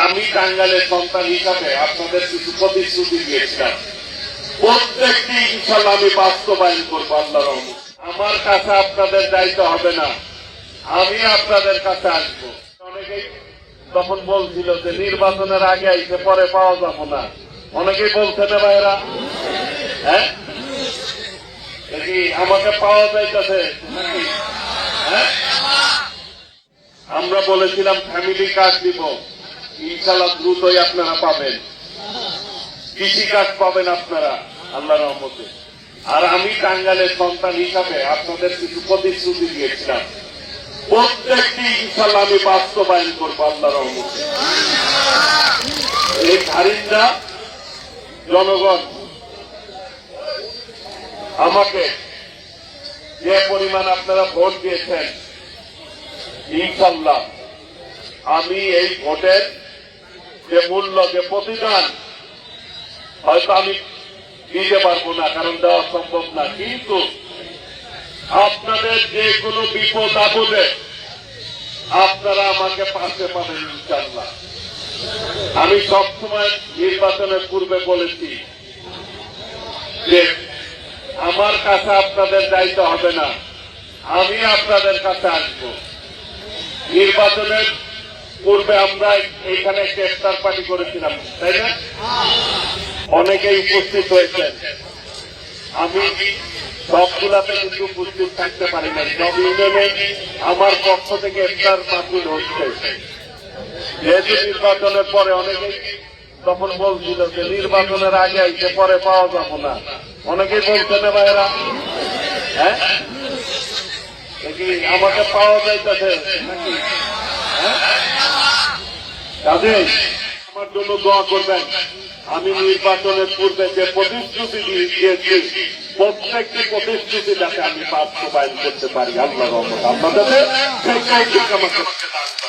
আমি টাঙ্গাইলের সন্তান হিসাবে আপনাদের কিছু প্রতিশ্রুতি দিয়েছিলাম, প্রত্যেকটি ইনশাল্লাহ আমি বাস্তবায়ন করবো আল্লাহর রহমতে। আমার কাছে আপনাদের দায়িত্ব হবে না, আমি আপনাদের কাছে আসবো। অনেকেই তখন বলছিল যে নির্বাচনের আগে আইসে পরে পাওয়া যাবো না, অনেকেই বলছে না ভাইরা, হ্যাঁ দেখি আমাকে পাওয়া যাইতেছে নাকি? হ্যাঁ, আমরা বলেছিলাম ফ্যামিলি কার্ড দিব, ইনশাল্লাহ দ্রুতই আপনারা পাবেন। কৃষি কার্ড পাবেন আপনারা আল্লাহর রহমতে। আর আমি টাঙ্গাইলের সন্তান হিসাবে আপনাদের কিছু প্রতিশ্রুতি দিয়েছিলাম, প্রত্যেকটি ইনশাল্লাহ আমি বাস্তবায়ন করবো আল্লাহর রহমতে। এই খারিন্দা জনগণ আমাকে যে পরিমাণ আপনারা ভোট দিয়েছেন, ইনশাল্লাহ আমি এই ভোটের যে মূল্য, যে প্রতিদান হয়তো আমি দিতে পারবো না, কারণ দেওয়া সম্ভব না, কিন্তু আপনাদের যে কোনো বিপদ আপদে আপনারা আমাকে পাশে পাবেন ইনশাল্লাহ। আমি সবসময় নির্বাচনের পূর্বে বলেছি যে আমার কাছে আপনাদের দায়িত্ব হবে না, আমি আপনাদের কাছে আসবো। নির্বাচনের পূর্বে আমরা এইখানে একটা ইফতার পার্টি করেছিলাম, তাই না? অনেকেই উপস্থিত হয়েছেন। আমি সবগুলাতে কিন্তু উপস্থিত থাকতে পারি না, সব ইউনিয়নে আমার পক্ষ থেকে ইফতার পার্টি হচ্ছে। যেহেতু নির্বাচনের পরে অনেকেই তখন বলছিল যে নির্বাচনের আগে আইসে পরে পাওয়া যাবো না, অনেকেই বলছে না ভাইরা, হ্যাঁ দেখি আমাকে পাওয়া যাইতেছে নাকি? কাজে আমার জন্য দোয়া করবেন। আমি নির্বাচনের পূর্বে যে প্রতিশ্রুতি দিয়েছি, প্রত্যেকটি প্রতিশ্রুতি যাতে আমি বাস্তবায়ন করতে পারি আল্লাহর রহমতে। আপনাদের সেই তৌফিক আমাকে দান করুন।